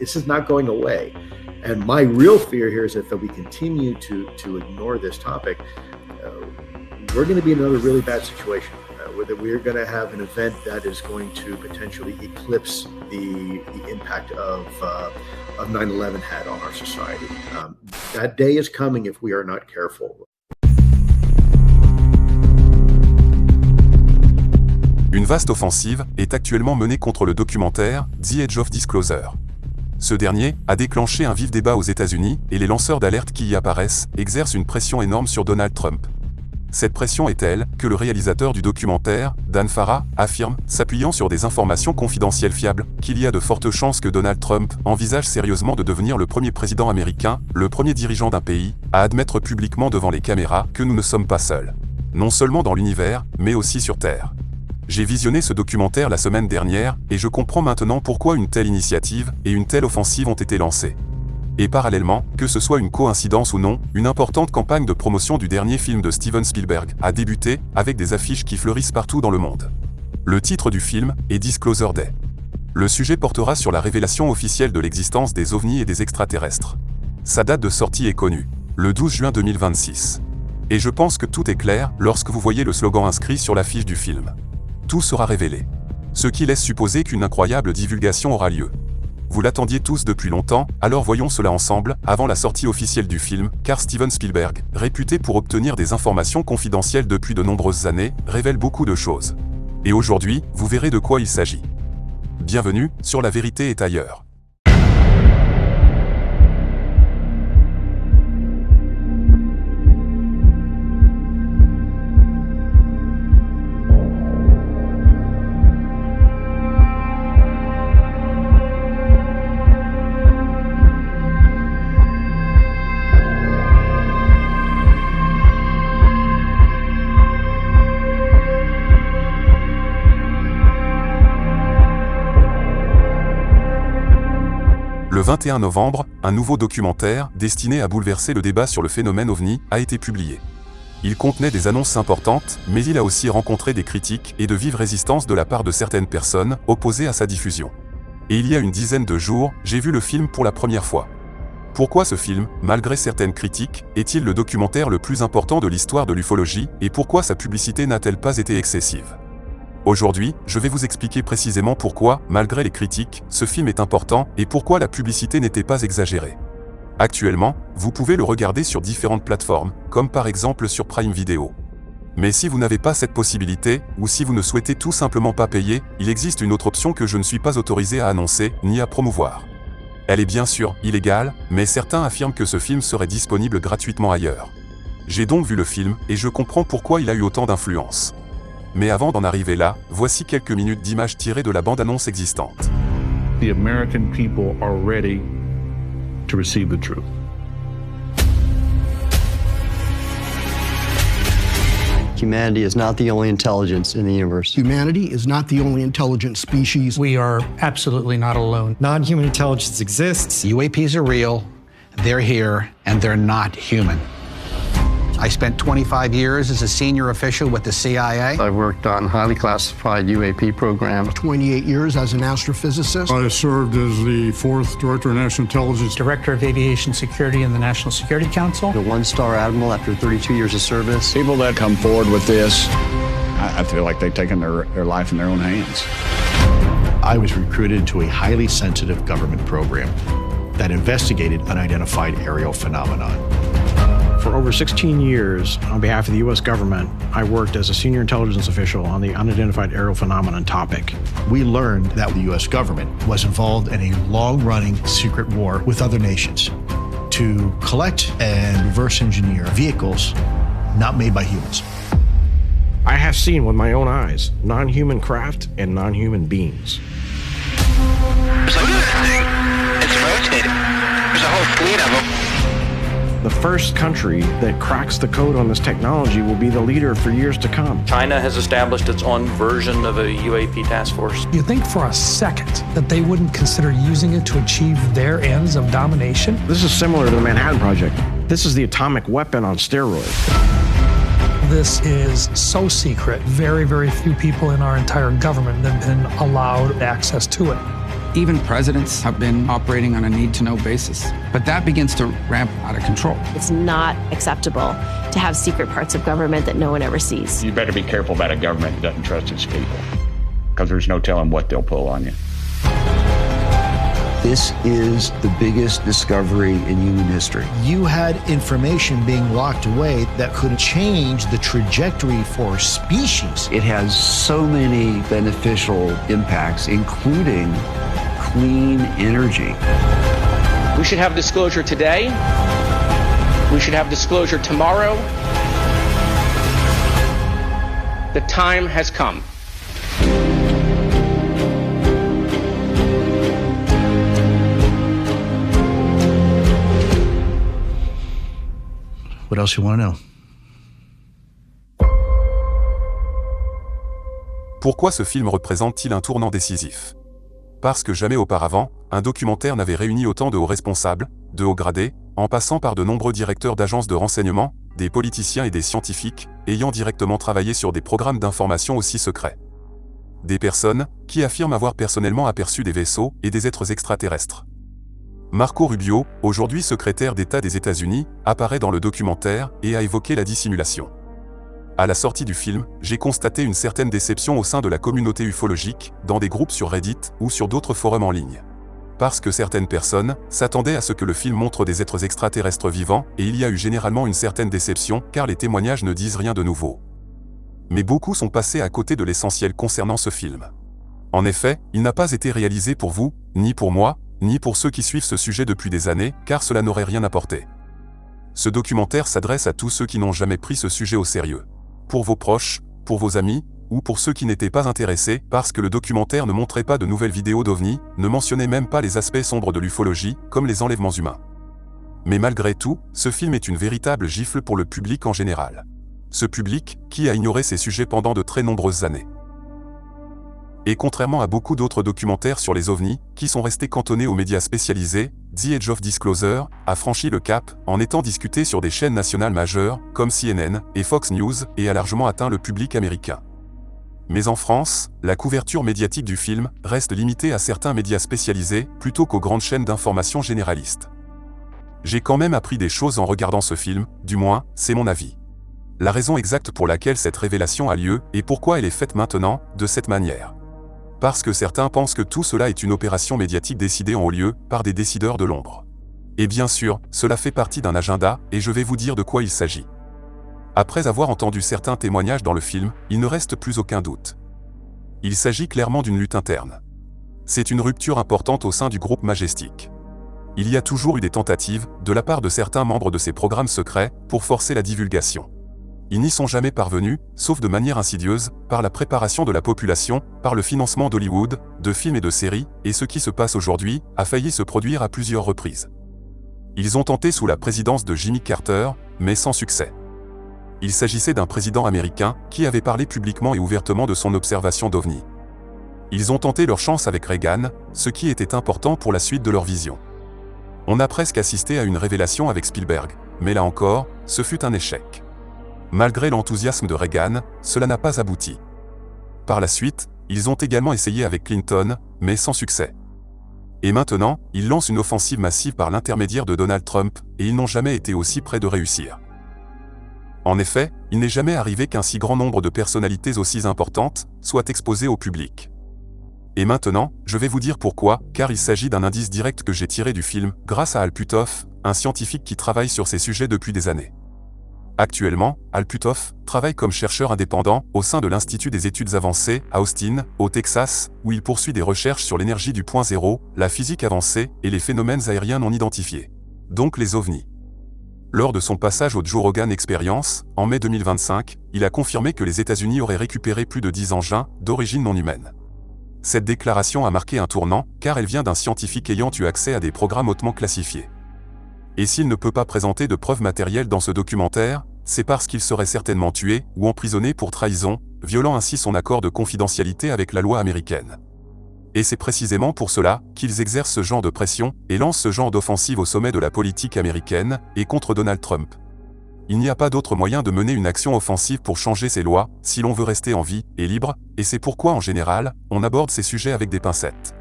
This is not going away. And my real fear here is that if we continue to ignore this topic, we're going to be in another really bad situation. Where we're going to have an event that is going to potentially eclipse the impact of 9/11 had on our society. That day is coming if we are not careful. Une vaste offensive est actuellement menée contre le documentaire The Edge of Disclosure. Ce dernier a déclenché un vif débat aux États-Unis et les lanceurs d'alerte qui y apparaissent exercent une pression énorme sur Donald Trump. Cette pression est telle que le réalisateur du documentaire, Dan Farah, affirme, s'appuyant sur des informations confidentielles fiables, qu'il y a de fortes chances que Donald Trump envisage sérieusement de devenir le premier président américain, le premier dirigeant d'un pays, à admettre publiquement devant les caméras que nous ne sommes pas seuls. Non seulement dans l'univers, mais aussi sur Terre. J'ai visionné ce documentaire la semaine dernière, et je comprends maintenant pourquoi une telle initiative et une telle offensive ont été lancées. Et parallèlement, que ce soit une coïncidence ou non, une importante campagne de promotion du dernier film de Steven Spielberg a débuté, avec des affiches qui fleurissent partout dans le monde. Le titre du film est Disclosure Day. Le sujet portera sur la révélation officielle de l'existence des ovnis et des extraterrestres. Sa date de sortie est connue, le 12 juin 2026. Et je pense que tout est clair lorsque vous voyez le slogan inscrit sur l'affiche du film. Tout sera révélé. Ce qui laisse supposer qu'une incroyable divulgation aura lieu. Vous l'attendiez tous depuis longtemps, alors voyons cela ensemble, avant la sortie officielle du film, car Steven Spielberg, réputé pour obtenir des informations confidentielles depuis de nombreuses années, révèle beaucoup de choses. Et aujourd'hui, vous verrez de quoi il s'agit. Bienvenue sur La Vérité est ailleurs. Le 21 novembre, un nouveau documentaire, destiné à bouleverser le débat sur le phénomène OVNI, a été publié. Il contenait des annonces importantes, mais il a aussi rencontré des critiques et de vives résistances de la part de certaines personnes opposées à sa diffusion. Et il y a une dizaine de jours, j'ai vu le film pour la première fois. Pourquoi ce film, malgré certaines critiques, est-il le documentaire le plus important de l'histoire de l'ufologie, et pourquoi sa publicité n'a-t-elle pas été excessive ? Aujourd'hui, je vais vous expliquer précisément pourquoi, malgré les critiques, ce film est important et pourquoi la publicité n'était pas exagérée. Actuellement, vous pouvez le regarder sur différentes plateformes, comme par exemple sur Prime Video. Mais si vous n'avez pas cette possibilité, ou si vous ne souhaitez tout simplement pas payer, il existe une autre option que je ne suis pas autorisé à annoncer, ni à promouvoir. Elle est bien sûr illégale, mais certains affirment que ce film serait disponible gratuitement ailleurs. J'ai donc vu le film, et je comprends pourquoi il a eu autant d'influence. Mais avant d'en arriver là, voici quelques minutes d'images tirées de la bande-annonce existante. The American people are ready to receive the truth. Humanity is not the only intelligence in the universe. Humanity is not the only intelligent species. We are absolutely not alone. Non-human intelligence exists. UAPs are real, they're here, and they're not human. I spent 25 years as a senior official with the CIA. I've worked on highly classified UAP programs. 28 years as an astrophysicist. I served as the 4th Director of National Intelligence. Director of Aviation Security in the National Security Council. A one-star admiral after 32 years of service. People that come forward with this, I feel like they've taken their life in their own hands. I was recruited to a highly sensitive government program that investigated unidentified aerial phenomenon. For over 16 years, on behalf of the U.S. government, I worked as a senior intelligence official on the unidentified aerial phenomenon topic. We learned that the U.S. government was involved in a long-running secret war with other nations to collect and reverse engineer vehicles not made by humans. I have seen with my own eyes non-human craft and non-human beings. Look at this thing. It's rotating. There's a whole fleet of them. The first country that cracks the code on this technology will be the leader for years to come. China has established its own version of a UAP task force. You think for a second that they wouldn't consider using it to achieve their ends of domination? This is similar to the Manhattan Project. This is the atomic weapon on steroids. This is so secret, very, very few people in our entire government have been allowed access to it. Even presidents have been operating on a need-to-know basis. But that begins to ramp out of control. It's not acceptable to have secret parts of government that no one ever sees. You better be careful about a government that doesn't trust its people, because there's no telling what they'll pull on you. This is the biggest discovery in human history. You had information being locked away that could change the trajectory for species. It has so many beneficial impacts, including clean energy. We should have disclosure today. We should have disclosure tomorrow. The time has come. What else you want to know? Pourquoi ce film représente-t-il un tournant décisif? Parce que jamais auparavant, un documentaire n'avait réuni autant de hauts responsables, de hauts gradés, en passant par de nombreux directeurs d'agences de renseignement, des politiciens et des scientifiques, ayant directement travaillé sur des programmes d'information aussi secrets. Des personnes qui affirment avoir personnellement aperçu des vaisseaux et des êtres extraterrestres. Marco Rubio, aujourd'hui secrétaire d'État des États-Unis, apparaît dans le documentaire et a évoqué la dissimulation. À la sortie du film, j'ai constaté une certaine déception au sein de la communauté ufologique, dans des groupes sur Reddit ou sur d'autres forums en ligne. Parce que certaines personnes s'attendaient à ce que le film montre des êtres extraterrestres vivants, et il y a eu généralement une certaine déception car les témoignages ne disent rien de nouveau. Mais beaucoup sont passés à côté de l'essentiel concernant ce film. En effet, il n'a pas été réalisé pour vous, ni pour moi, ni pour ceux qui suivent ce sujet depuis des années, car cela n'aurait rien apporté. Ce documentaire s'adresse à tous ceux qui n'ont jamais pris ce sujet au sérieux. Pour vos proches, pour vos amis, ou pour ceux qui n'étaient pas intéressés parce que le documentaire ne montrait pas de nouvelles vidéos d'OVNI, ne mentionnait même pas les aspects sombres de l'ufologie, comme les enlèvements humains. Mais malgré tout, ce film est une véritable gifle pour le public en général. Ce public, qui a ignoré ces sujets pendant de très nombreuses années. Et contrairement à beaucoup d'autres documentaires sur les ovnis, qui sont restés cantonnés aux médias spécialisés, The Edge of Disclosure a franchi le cap en étant discuté sur des chaînes nationales majeures, comme CNN et Fox News, et a largement atteint le public américain. Mais en France, la couverture médiatique du film reste limitée à certains médias spécialisés, plutôt qu'aux grandes chaînes d'information généralistes. J'ai quand même appris des choses en regardant ce film, du moins, c'est mon avis. La raison exacte pour laquelle cette révélation a lieu, et pourquoi elle est faite maintenant, de cette manière. Parce que certains pensent que tout cela est une opération médiatique décidée en haut lieu par des décideurs de l'ombre. Et bien sûr, cela fait partie d'un agenda, et je vais vous dire de quoi il s'agit. Après avoir entendu certains témoignages dans le film, il ne reste plus aucun doute. Il s'agit clairement d'une lutte interne. C'est une rupture importante au sein du groupe Majestic. Il y a toujours eu des tentatives, de la part de certains membres de ces programmes secrets, pour forcer la divulgation. Ils n'y sont jamais parvenus, sauf de manière insidieuse, par la préparation de la population, par le financement d'Hollywood, de films et de séries, et ce qui se passe aujourd'hui a failli se produire à plusieurs reprises. Ils ont tenté sous la présidence de Jimmy Carter, mais sans succès. Il s'agissait d'un président américain qui avait parlé publiquement et ouvertement de son observation d'OVNI. Ils ont tenté leur chance avec Reagan, ce qui était important pour la suite de leur vision. On a presque assisté à une révélation avec Spielberg, mais là encore, ce fut un échec. Malgré l'enthousiasme de Reagan, cela n'a pas abouti. Par la suite, ils ont également essayé avec Clinton, mais sans succès. Et maintenant, ils lancent une offensive massive par l'intermédiaire de Donald Trump, et ils n'ont jamais été aussi près de réussir. En effet, il n'est jamais arrivé qu'un si grand nombre de personnalités aussi importantes soient exposées au public. Et maintenant, je vais vous dire pourquoi, car il s'agit d'un indice direct que j'ai tiré du film, grâce à Al Puthoff, un scientifique qui travaille sur ces sujets depuis des années. Actuellement, Al Puthoff travaille comme chercheur indépendant au sein de l'Institut des études avancées à Austin, au Texas, où il poursuit des recherches sur l'énergie du point zéro, la physique avancée et les phénomènes aériens non identifiés. Donc les ovnis. Lors de son passage au Joe Rogan Experience, en mai 2025, il a confirmé que les États-Unis auraient récupéré plus de 10 engins d'origine non humaine. Cette déclaration a marqué un tournant, car elle vient d'un scientifique ayant eu accès à des programmes hautement classifiés. Et s'il ne peut pas présenter de preuves matérielles dans ce documentaire, c'est parce qu'il serait certainement tué ou emprisonné pour trahison, violant ainsi son accord de confidentialité avec la loi américaine. Et c'est précisément pour cela qu'ils exercent ce genre de pression et lancent ce genre d'offensive au sommet de la politique américaine et contre Donald Trump. Il n'y a pas d'autre moyen de mener une action offensive pour changer ces lois, si l'on veut rester en vie et libre, et c'est pourquoi en général, on aborde ces sujets avec des pincettes.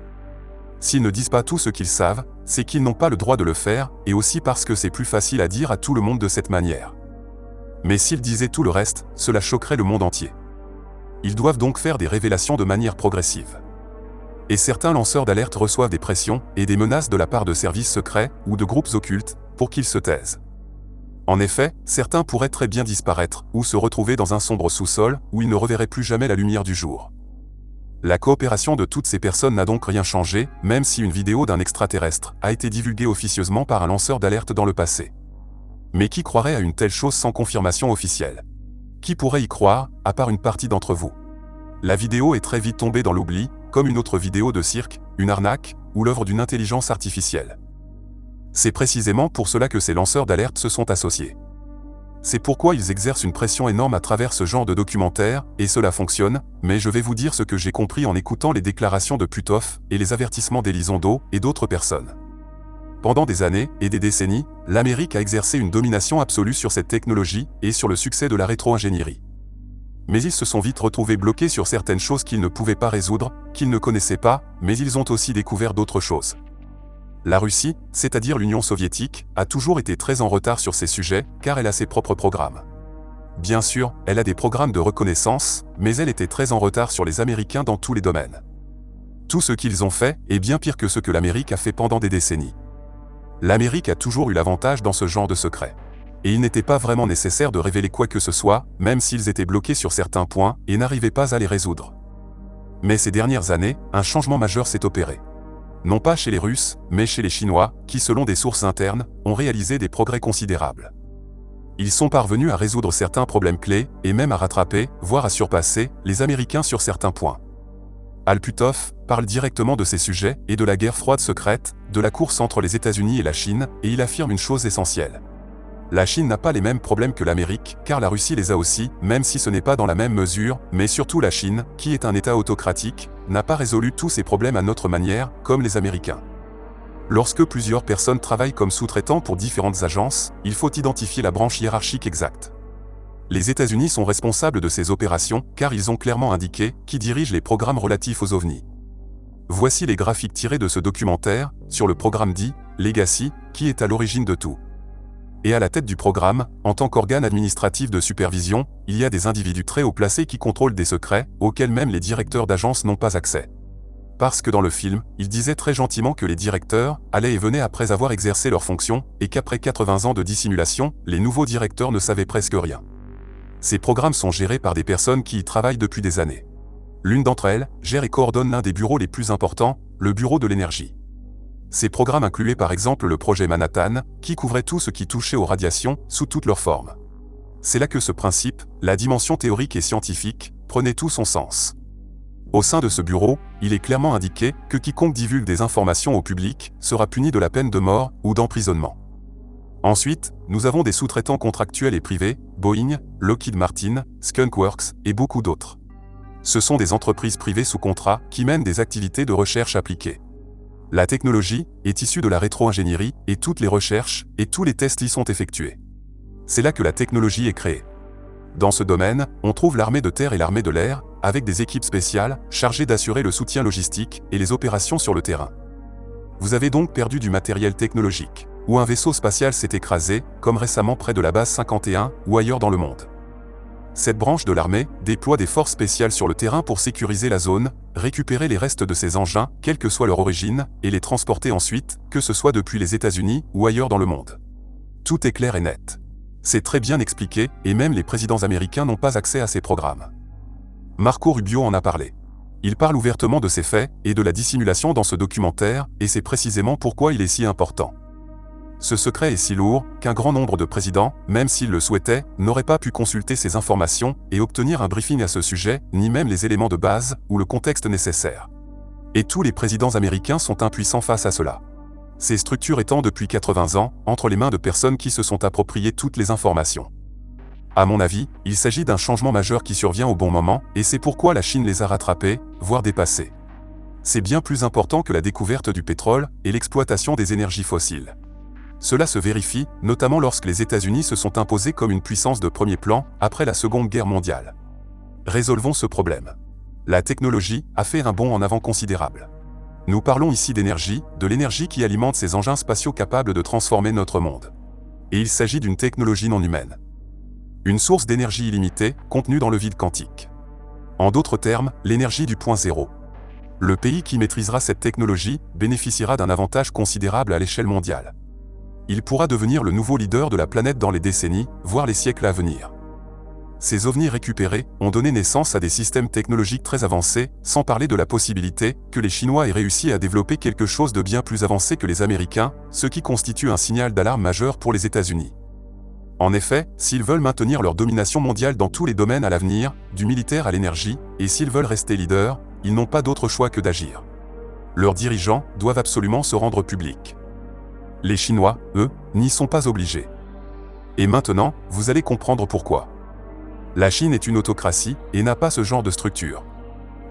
s'ils ne disent pas tout ce qu'ils savent, c'est qu'ils n'ont pas le droit de le faire, et aussi parce que c'est plus facile à dire à tout le monde de cette manière. Mais s'ils disaient tout le reste, cela choquerait le monde entier. Ils doivent donc faire des révélations de manière progressive. Et certains lanceurs d'alerte reçoivent des pressions et des menaces de la part de services secrets ou de groupes occultes pour qu'ils se taisent. En effet, certains pourraient très bien disparaître ou se retrouver dans un sombre sous-sol où ils ne reverraient plus jamais la lumière du jour. La coopération de toutes ces personnes n'a donc rien changé, même si une vidéo d'un extraterrestre a été divulguée officieusement par un lanceur d'alerte dans le passé. Mais qui croirait à une telle chose sans confirmation officielle? Qui pourrait y croire, à part une partie d'entre vous? La vidéo est très vite tombée dans l'oubli, comme une autre vidéo de cirque, une arnaque, ou l'œuvre d'une intelligence artificielle. C'est précisément pour cela que ces lanceurs d'alerte se sont associés. C'est pourquoi ils exercent une pression énorme à travers ce genre de documentaire, et cela fonctionne, mais je vais vous dire ce que j'ai compris en écoutant les déclarations de Puthoff et les avertissements d'Elizondo et d'autres personnes. Pendant des années et des décennies, l'Amérique a exercé une domination absolue sur cette technologie et sur le succès de la rétro-ingénierie. Mais ils se sont vite retrouvés bloqués sur certaines choses qu'ils ne pouvaient pas résoudre, qu'ils ne connaissaient pas, mais ils ont aussi découvert d'autres choses. La Russie, c'est-à-dire l'Union soviétique, a toujours été très en retard sur ces sujets, car elle a ses propres programmes. Bien sûr, elle a des programmes de reconnaissance, mais elle était très en retard sur les Américains dans tous les domaines. Tout ce qu'ils ont fait est bien pire que ce que l'Amérique a fait pendant des décennies. L'Amérique a toujours eu l'avantage dans ce genre de secret. Et il n'était pas vraiment nécessaire de révéler quoi que ce soit, même s'ils étaient bloqués sur certains points et n'arrivaient pas à les résoudre. Mais ces dernières années, un changement majeur s'est opéré. Non pas chez les Russes, mais chez les Chinois, qui selon des sources internes, ont réalisé des progrès considérables. Ils sont parvenus à résoudre certains problèmes clés, et même à rattraper, voire à surpasser, les Américains sur certains points. Al Puthoff parle directement de ces sujets et de la guerre froide secrète, de la course entre les États-Unis et la Chine, et il affirme une chose essentielle. La Chine n'a pas les mêmes problèmes que l'Amérique, car la Russie les a aussi, même si ce n'est pas dans la même mesure, mais surtout la Chine, qui est un État autocratique, n'a pas résolu tous ces problèmes à notre manière, comme les Américains. Lorsque plusieurs personnes travaillent comme sous-traitants pour différentes agences, il faut identifier la branche hiérarchique exacte. Les États-Unis sont responsables de ces opérations, car ils ont clairement indiqué qui dirige les programmes relatifs aux ovnis. Voici les graphiques tirés de ce documentaire, sur le programme dit « Legacy », qui est à l'origine de tout. Et à la tête du programme, en tant qu'organe administratif de supervision, il y a des individus très haut placés qui contrôlent des secrets, auxquels même les directeurs d'agences n'ont pas accès. Parce que dans le film, il disait très gentiment que les directeurs allaient et venaient après avoir exercé leurs fonctions, et qu'après 80 ans de dissimulation, les nouveaux directeurs ne savaient presque rien. Ces programmes sont gérés par des personnes qui y travaillent depuis des années. L'une d'entre elles gère et coordonne l'un des bureaux les plus importants, le bureau de l'énergie. Ces programmes incluaient par exemple le projet Manhattan, qui couvrait tout ce qui touchait aux radiations, sous toutes leurs formes. C'est là que ce principe, la dimension théorique et scientifique, prenait tout son sens. Au sein de ce bureau, il est clairement indiqué que quiconque divulgue des informations au public sera puni de la peine de mort ou d'emprisonnement. Ensuite, nous avons des sous-traitants contractuels et privés, Boeing, Lockheed Martin, Skunk Works et beaucoup d'autres. Ce sont des entreprises privées sous contrat qui mènent des activités de recherche appliquées. La technologie est issue de la rétro-ingénierie et toutes les recherches et tous les tests y sont effectués. C'est là que la technologie est créée. Dans ce domaine, on trouve l'armée de terre et l'armée de l'air, avec des équipes spéciales chargées d'assurer le soutien logistique et les opérations sur le terrain. Vous avez donc perdu du matériel technologique, ou un vaisseau spatial s'est écrasé, comme récemment près de la base 51 ou ailleurs dans le monde. Cette branche de l'armée déploie des forces spéciales sur le terrain pour sécuriser la zone, récupérer les restes de ces engins, quelle que soit leur origine, et les transporter ensuite, que ce soit depuis les États-Unis ou ailleurs dans le monde. Tout est clair et net. C'est très bien expliqué, et même les présidents américains n'ont pas accès à ces programmes. Marco Rubio en a parlé. Il parle ouvertement de ces faits et de la dissimulation dans ce documentaire, et c'est précisément pourquoi il est si important. Ce secret est si lourd qu'un grand nombre de présidents, même s'ils le souhaitaient, n'auraient pas pu consulter ces informations et obtenir un briefing à ce sujet, ni même les éléments de base ou le contexte nécessaire. Et tous les présidents américains sont impuissants face à cela. Ces structures étant depuis 80 ans entre les mains de personnes qui se sont appropriées toutes les informations. À mon avis, il s'agit d'un changement majeur qui survient au bon moment, et c'est pourquoi la Chine les a rattrapés, voire dépassés. C'est bien plus important que la découverte du pétrole et l'exploitation des énergies fossiles. Cela se vérifie, notamment lorsque les États-Unis se sont imposés comme une puissance de premier plan après la Seconde Guerre mondiale. Résolvons ce problème. La technologie a fait un bond en avant considérable. Nous parlons ici d'énergie, de l'énergie qui alimente ces engins spatiaux capables de transformer notre monde. Et il s'agit d'une technologie non humaine. Une source d'énergie illimitée, contenue dans le vide quantique. En d'autres termes, l'énergie du point zéro. Le pays qui maîtrisera cette technologie bénéficiera d'un avantage considérable à l'échelle mondiale. Il pourra devenir le nouveau leader de la planète dans les décennies, voire les siècles à venir. Ces ovnis récupérés ont donné naissance à des systèmes technologiques très avancés, sans parler de la possibilité que les Chinois aient réussi à développer quelque chose de bien plus avancé que les Américains, ce qui constitue un signal d'alarme majeur pour les États-Unis. En effet, s'ils veulent maintenir leur domination mondiale dans tous les domaines à l'avenir, du militaire à l'énergie, et s'ils veulent rester leaders, ils n'ont pas d'autre choix que d'agir. Leurs dirigeants doivent absolument se rendre publics. Les Chinois, eux, n'y sont pas obligés. Et maintenant, vous allez comprendre pourquoi. La Chine est une autocratie et n'a pas ce genre de structure.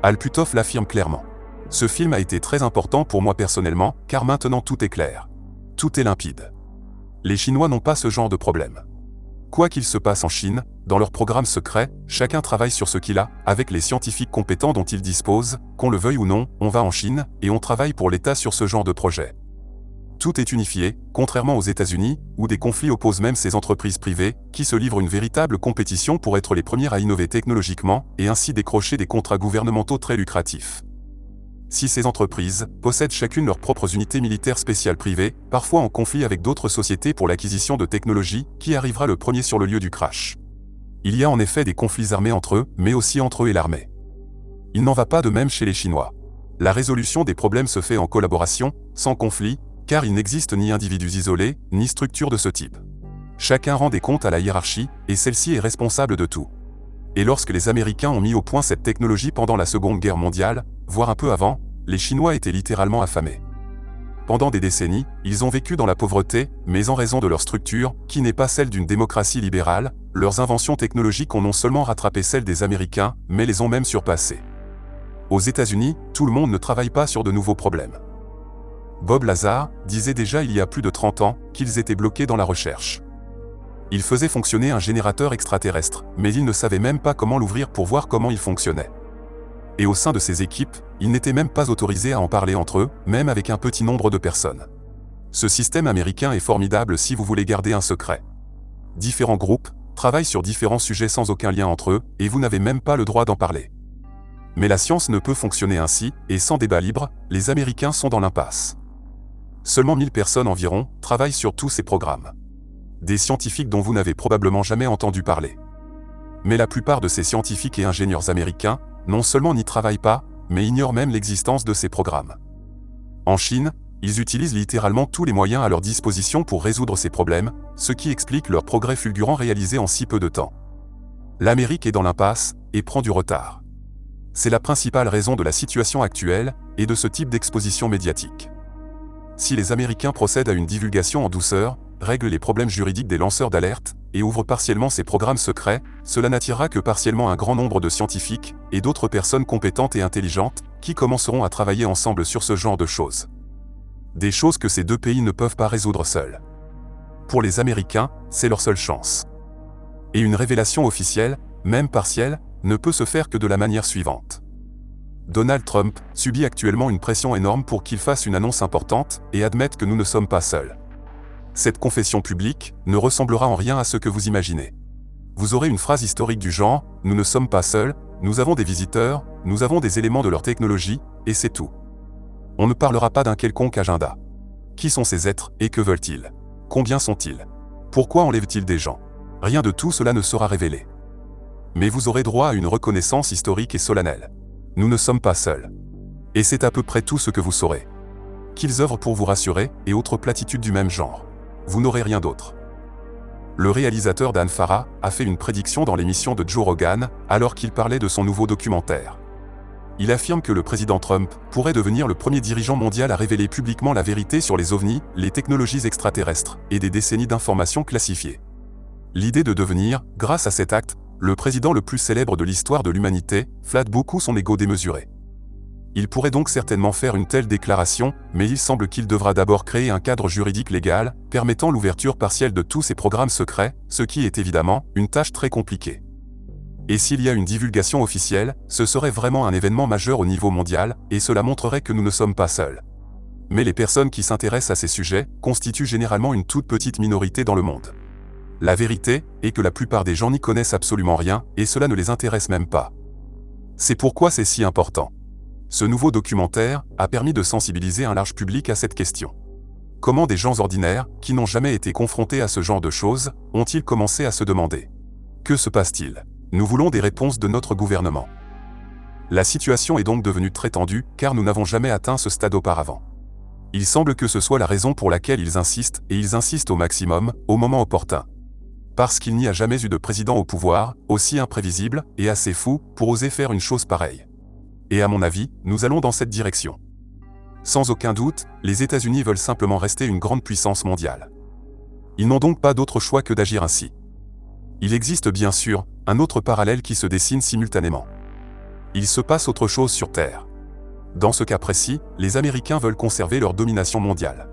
Al Puthoff l'affirme clairement. Ce film a été très important pour moi personnellement, car maintenant tout est clair. Tout est limpide. Les Chinois n'ont pas ce genre de problème. Quoi qu'il se passe en Chine, dans leur programme secret, chacun travaille sur ce qu'il a, avec les scientifiques compétents dont il dispose, qu'on le veuille ou non, on va en Chine, et on travaille pour l'État sur ce genre de projet. Tout est unifié, contrairement aux États-Unis, où des conflits opposent même ces entreprises privées, qui se livrent une véritable compétition pour être les premières à innover technologiquement, et ainsi décrocher des contrats gouvernementaux très lucratifs. Si ces entreprises possèdent chacune leurs propres unités militaires spéciales privées, parfois en conflit avec d'autres sociétés pour l'acquisition de technologies, qui arrivera le premier sur le lieu du crash. Il y a en effet des conflits armés entre eux, mais aussi entre eux et l'armée. Il n'en va pas de même chez les Chinois. La résolution des problèmes se fait en collaboration, sans conflit, car il n'existe ni individus isolés, ni structure de ce type. Chacun rend des comptes à la hiérarchie, et celle-ci est responsable de tout. Et lorsque les Américains ont mis au point cette technologie pendant la Seconde Guerre mondiale, voire un peu avant, les Chinois étaient littéralement affamés. Pendant des décennies, ils ont vécu dans la pauvreté, mais en raison de leur structure, qui n'est pas celle d'une démocratie libérale, leurs inventions technologiques ont non seulement rattrapé celles des Américains, mais les ont même surpassées. Aux États-Unis, tout le monde ne travaille pas sur de nouveaux problèmes. Bob Lazar disait déjà il y a plus de 30 ans qu'ils étaient bloqués dans la recherche. Il faisait fonctionner un générateur extraterrestre, mais il ne savait même pas comment l'ouvrir pour voir comment il fonctionnait. Et au sein de ces équipes, ils n'étaient même pas autorisés à en parler entre eux, même avec un petit nombre de personnes. Ce système américain est formidable si vous voulez garder un secret. Différents groupes travaillent sur différents sujets sans aucun lien entre eux, et vous n'avez même pas le droit d'en parler. Mais la science ne peut fonctionner ainsi, et sans débat libre, les Américains sont dans l'impasse. Seulement 1000 personnes environ travaillent sur tous ces programmes. Des scientifiques dont vous n'avez probablement jamais entendu parler. Mais la plupart de ces scientifiques et ingénieurs américains, non seulement n'y travaillent pas, mais ignorent même l'existence de ces programmes. En Chine, ils utilisent littéralement tous les moyens à leur disposition pour résoudre ces problèmes, ce qui explique leur progrès fulgurant réalisé en si peu de temps. L'Amérique est dans l'impasse et prend du retard. C'est la principale raison de la situation actuelle et de ce type d'exposition médiatique. Si les Américains procèdent à une divulgation en douceur, règlent les problèmes juridiques des lanceurs d'alerte, et ouvrent partiellement ces programmes secrets, cela n'attirera que partiellement un grand nombre de scientifiques, et d'autres personnes compétentes et intelligentes, qui commenceront à travailler ensemble sur ce genre de choses. Des choses que ces deux pays ne peuvent pas résoudre seuls. Pour les Américains, c'est leur seule chance. Et une révélation officielle, même partielle, ne peut se faire que de la manière suivante. Donald Trump subit actuellement une pression énorme pour qu'il fasse une annonce importante et admette que nous ne sommes pas seuls. Cette confession publique ne ressemblera en rien à ce que vous imaginez. Vous aurez une phrase historique du genre « Nous ne sommes pas seuls, nous avons des visiteurs, nous avons des éléments de leur technologie, et c'est tout ». On ne parlera pas d'un quelconque agenda. Qui sont ces êtres et que veulent-ils? Combien sont-ils? Pourquoi enlèvent-ils des gens? Rien de tout cela ne sera révélé. Mais vous aurez droit à une reconnaissance historique et solennelle. Nous ne sommes pas seuls. Et c'est à peu près tout ce que vous saurez. Qu'ils œuvrent pour vous rassurer, et autres platitudes du même genre. Vous n'aurez rien d'autre. Le réalisateur Dan Farah a fait une prédiction dans l'émission de Joe Rogan, alors qu'il parlait de son nouveau documentaire. Il affirme que le président Trump pourrait devenir le premier dirigeant mondial à révéler publiquement la vérité sur les ovnis, les technologies extraterrestres, et des décennies d'informations classifiées. L'idée de devenir, grâce à cet acte, le président le plus célèbre de l'histoire de l'humanité, flatte beaucoup son ego démesuré. Il pourrait donc certainement faire une telle déclaration, mais il semble qu'il devra d'abord créer un cadre juridique légal, permettant l'ouverture partielle de tous ces programmes secrets, ce qui est évidemment une tâche très compliquée. Et s'il y a une divulgation officielle, ce serait vraiment un événement majeur au niveau mondial, et cela montrerait que nous ne sommes pas seuls. Mais les personnes qui s'intéressent à ces sujets constituent généralement une toute petite minorité dans le monde. La vérité est que la plupart des gens n'y connaissent absolument rien, et cela ne les intéresse même pas. C'est pourquoi c'est si important. Ce nouveau documentaire a permis de sensibiliser un large public à cette question. Comment des gens ordinaires, qui n'ont jamais été confrontés à ce genre de choses, ont-ils commencé à se demander ? Que se passe-t-il ? Nous voulons des réponses de notre gouvernement. La situation est donc devenue très tendue, car nous n'avons jamais atteint ce stade auparavant. Il semble que ce soit la raison pour laquelle ils insistent, et ils insistent au maximum, au moment opportun. Parce qu'il n'y a jamais eu de président au pouvoir, aussi imprévisible, et assez fou, pour oser faire une chose pareille. Et à mon avis, nous allons dans cette direction. Sans aucun doute, les États-Unis veulent simplement rester une grande puissance mondiale. Ils n'ont donc pas d'autre choix que d'agir ainsi. Il existe bien sûr un autre parallèle qui se dessine simultanément. Il se passe autre chose sur Terre. Dans ce cas précis, les Américains veulent conserver leur domination mondiale.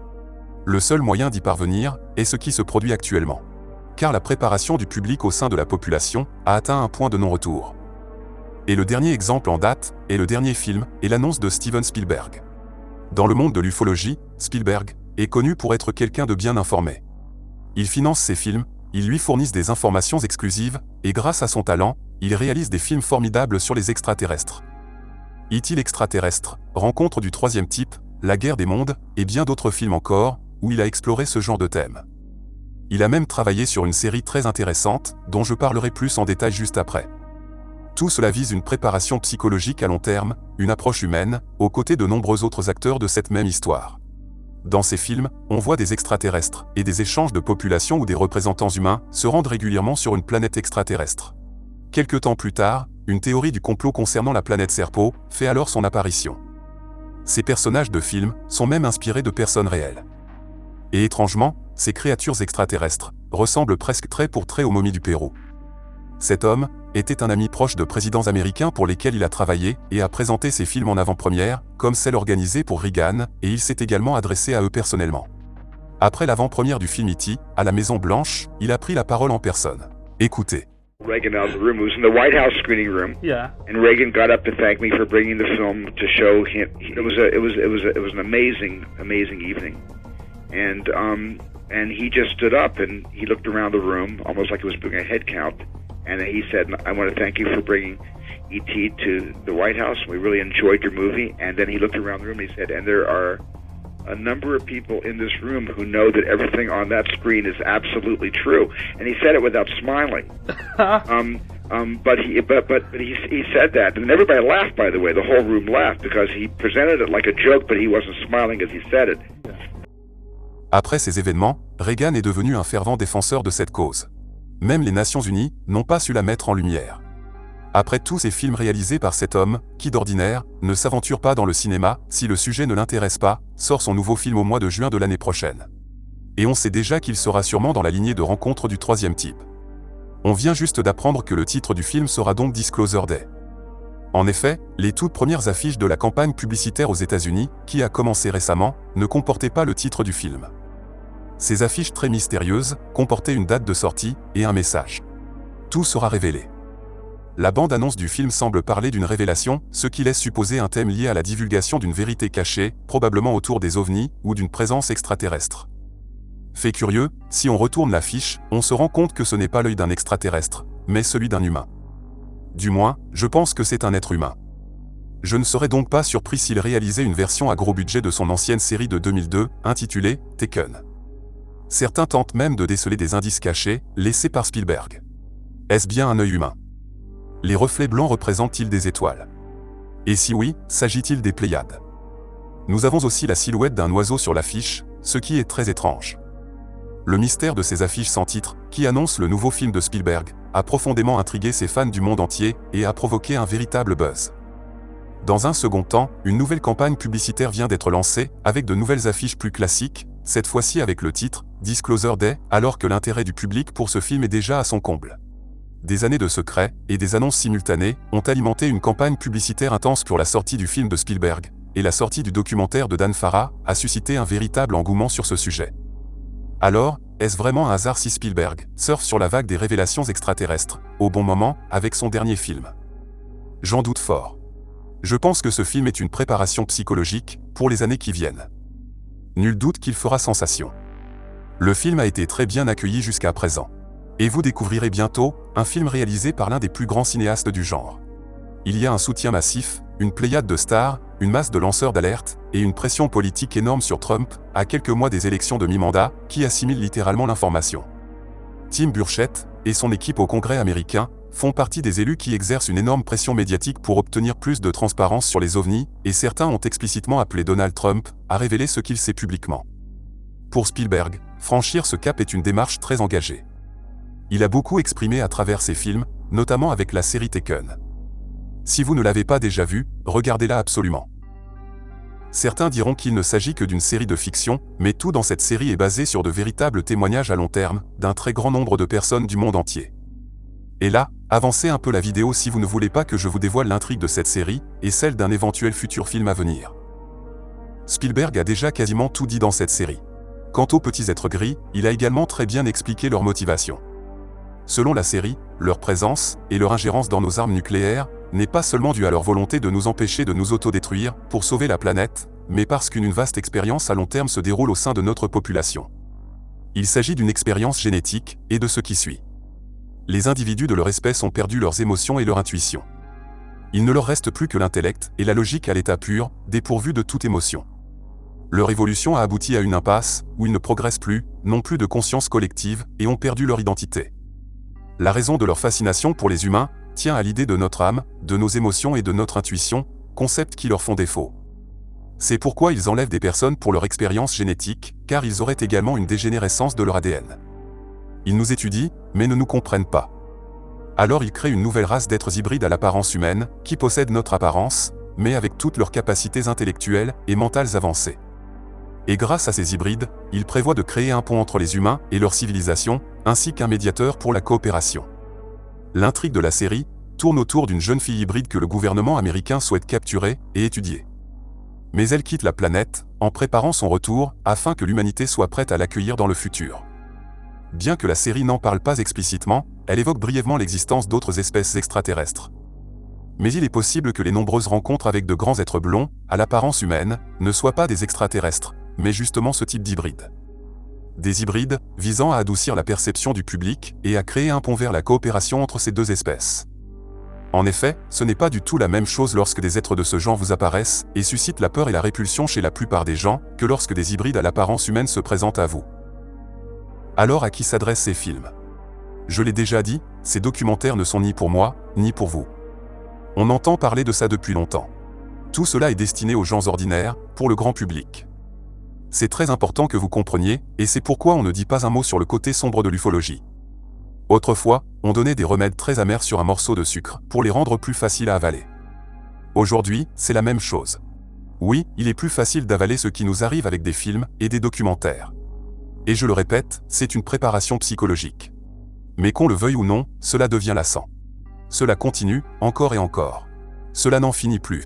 Le seul moyen d'y parvenir est ce qui se produit actuellement. Car la préparation du public au sein de la population a atteint un point de non-retour. Et le dernier exemple en date est le dernier film et l'annonce de Steven Spielberg. Dans le monde de l'ufologie, Spielberg est connu pour être quelqu'un de bien informé. Il finance ses films, ils lui fournissent des informations exclusives, et grâce à son talent, il réalise des films formidables sur les extraterrestres. E.T. l'extraterrestre, Rencontre du troisième type, La guerre des mondes, et bien d'autres films encore, où il a exploré ce genre de thème. Il a même travaillé sur une série très intéressante, dont je parlerai plus en détail juste après. Tout cela vise une préparation psychologique à long terme, une approche humaine, aux côtés de nombreux autres acteurs de cette même histoire. Dans ces films, on voit des extraterrestres et des échanges de populations où des représentants humains se rendent régulièrement sur une planète extraterrestre. Quelque temps plus tard, une théorie du complot concernant la planète Serpo fait alors son apparition. Ces personnages de films sont même inspirés de personnes réelles. Et étrangement, ces créatures extraterrestres ressemblent presque trait pour trait aux momies du Pérou. Cet homme était un ami proche de présidents américains pour lesquels il a travaillé et a présenté ses films en avant-première, comme celle organisée pour Reagan, et il s'est également adressé à eux personnellement. Après l'avant-première du film E.T., à la Maison Blanche, il a pris la parole en personne. Écoutez. Reagan out of the room. It was in the White House screening room. Yeah. And Reagan got up to thank me for bringing the film to show him. It was an amazing evening. And he just stood up and he looked around the room, almost like he was doing a head count. And he said, I want to thank you for bringing E.T. to the White House. We really enjoyed your movie. And then he looked around the room and he said, and there are a number of people in this room who know that everything on that screen is absolutely true. And he said it without smiling. But he said that. And everybody laughed, by the way. The whole room laughed because he presented it like a joke, but he wasn't smiling as he said it. Après ces événements, Reagan est devenu un fervent défenseur de cette cause. Même les Nations Unies n'ont pas su la mettre en lumière. Après tous ces films réalisés par cet homme, qui d'ordinaire ne s'aventure pas dans le cinéma, si le sujet ne l'intéresse pas, sort son nouveau film au mois de juin de l'année prochaine. Et on sait déjà qu'il sera sûrement dans la lignée de Rencontre du troisième type. On vient juste d'apprendre que le titre du film sera donc Disclosure Day. En effet, les toutes premières affiches de la campagne publicitaire aux États-Unis, qui a commencé récemment, ne comportaient pas le titre du film. Ces affiches très mystérieuses comportaient une date de sortie et un message. Tout sera révélé. La bande-annonce du film semble parler d'une révélation, ce qui laisse supposer un thème lié à la divulgation d'une vérité cachée, probablement autour des ovnis ou d'une présence extraterrestre. Fait curieux, si on retourne l'affiche, on se rend compte que ce n'est pas l'œil d'un extraterrestre, mais celui d'un humain. Du moins, je pense que c'est un être humain. Je ne serais donc pas surpris s'il réalisait une version à gros budget de son ancienne série de 2002, intitulée Taken. Certains tentent même de déceler des indices cachés, laissés par Spielberg. Est-ce bien un œil humain? Les reflets blancs représentent-ils des étoiles? Et si oui, s'agit-il des Pléiades? Nous avons aussi la silhouette d'un oiseau sur l'affiche, ce qui est très étrange. Le mystère de ces affiches sans titre, qui annoncent le nouveau film de Spielberg, a profondément intrigué ses fans du monde entier et a provoqué un véritable buzz. Dans un second temps, une nouvelle campagne publicitaire vient d'être lancée, avec de nouvelles affiches plus classiques, cette fois-ci avec le titre « Disclosure Day », alors que l'intérêt du public pour ce film est déjà à son comble. Des années de secrets et des annonces simultanées ont alimenté une campagne publicitaire intense pour la sortie du film de Spielberg, et la sortie du documentaire de Dan Farah a suscité un véritable engouement sur ce sujet. Alors, est-ce vraiment un hasard si Spielberg surfe sur la vague des révélations extraterrestres, au bon moment, avec son dernier film? J'en doute fort. Je pense que ce film est une préparation psychologique pour les années qui viennent. Nul doute qu'il fera sensation. Le film a été très bien accueilli jusqu'à présent. Et vous découvrirez bientôt un film réalisé par l'un des plus grands cinéastes du genre. Il y a un soutien massif, une pléiade de stars, une masse de lanceurs d'alerte, et une pression politique énorme sur Trump, à quelques mois des élections de mi-mandat, qui assimile littéralement l'information. Tim Burchett et son équipe au Congrès américain font partie des élus qui exercent une énorme pression médiatique pour obtenir plus de transparence sur les ovnis, et certains ont explicitement appelé Donald Trump à révéler ce qu'il sait publiquement. Pour Spielberg, franchir ce cap est une démarche très engagée. Il a beaucoup exprimé à travers ses films, notamment avec la série Taken. Si vous ne l'avez pas déjà vue, regardez-la absolument. Certains diront qu'il ne s'agit que d'une série de fiction, mais tout dans cette série est basé sur de véritables témoignages à long terme, d'un très grand nombre de personnes du monde entier. Et là, avancez un peu la vidéo si vous ne voulez pas que je vous dévoile l'intrigue de cette série, et celle d'un éventuel futur film à venir. Spielberg a déjà quasiment tout dit dans cette série. Quant aux petits êtres gris, il a également très bien expliqué leur motivation. Selon la série, leur présence et leur ingérence dans nos armes nucléaires n'est pas seulement due à leur volonté de nous empêcher de nous autodétruire pour sauver la planète, mais parce qu'une vaste expérience à long terme se déroule au sein de notre population. Il s'agit d'une expérience génétique et de ce qui suit. Les individus de leur espèce ont perdu leurs émotions et leur intuition. Il ne leur reste plus que l'intellect et la logique à l'état pur, dépourvus de toute émotion. Leur évolution a abouti à une impasse où ils ne progressent plus, n'ont plus de conscience collective et ont perdu leur identité. La raison de leur fascination pour les humains tient à l'idée de notre âme, de nos émotions et de notre intuition, concepts qui leur font défaut. C'est pourquoi ils enlèvent des personnes pour leur expérience génétique, car ils auraient également une dégénérescence de leur ADN. Ils nous étudient, mais ne nous comprennent pas. Alors ils créent une nouvelle race d'êtres hybrides à l'apparence humaine, qui possèdent notre apparence, mais avec toutes leurs capacités intellectuelles et mentales avancées. Et grâce à ces hybrides, ils prévoient de créer un pont entre les humains et leur civilisation, ainsi qu'un médiateur pour la coopération. L'intrigue de la série tourne autour d'une jeune fille hybride que le gouvernement américain souhaite capturer et étudier. Mais elle quitte la planète, en préparant son retour, afin que l'humanité soit prête à l'accueillir dans le futur. Bien que la série n'en parle pas explicitement, elle évoque brièvement l'existence d'autres espèces extraterrestres. Mais il est possible que les nombreuses rencontres avec de grands êtres blonds, à l'apparence humaine, ne soient pas des extraterrestres, mais justement ce type d'hybride. Des hybrides visant à adoucir la perception du public et à créer un pont vers la coopération entre ces deux espèces. En effet, ce n'est pas du tout la même chose lorsque des êtres de ce genre vous apparaissent et suscitent la peur et la répulsion chez la plupart des gens, que lorsque des hybrides à l'apparence humaine se présentent à vous. Alors à qui s'adressent ces films? Je l'ai déjà dit, ces documentaires ne sont ni pour moi, ni pour vous. On entend parler de ça depuis longtemps. Tout cela est destiné aux gens ordinaires, pour le grand public. C'est très important que vous compreniez, et c'est pourquoi on ne dit pas un mot sur le côté sombre de l'ufologie. Autrefois, on donnait des remèdes très amers sur un morceau de sucre, pour les rendre plus faciles à avaler. Aujourd'hui, c'est la même chose. Oui, il est plus facile d'avaler ce qui nous arrive avec des films et des documentaires. Et je le répète, c'est une préparation psychologique. Mais qu'on le veuille ou non, cela devient lassant. Cela continue, encore et encore. Cela n'en finit plus.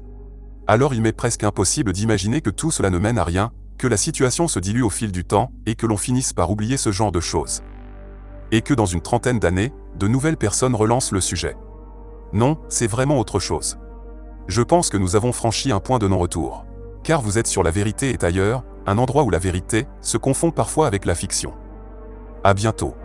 Alors il m'est presque impossible d'imaginer que tout cela ne mène à rien, que la situation se dilue au fil du temps, et que l'on finisse par oublier ce genre de choses. Et que dans une trentaine d'années, de nouvelles personnes relancent le sujet. Non, c'est vraiment autre chose. Je pense que nous avons franchi un point de non-retour. Car vous êtes sur La Vérité est ailleurs, un endroit où la vérité se confond parfois avec la fiction. À bientôt.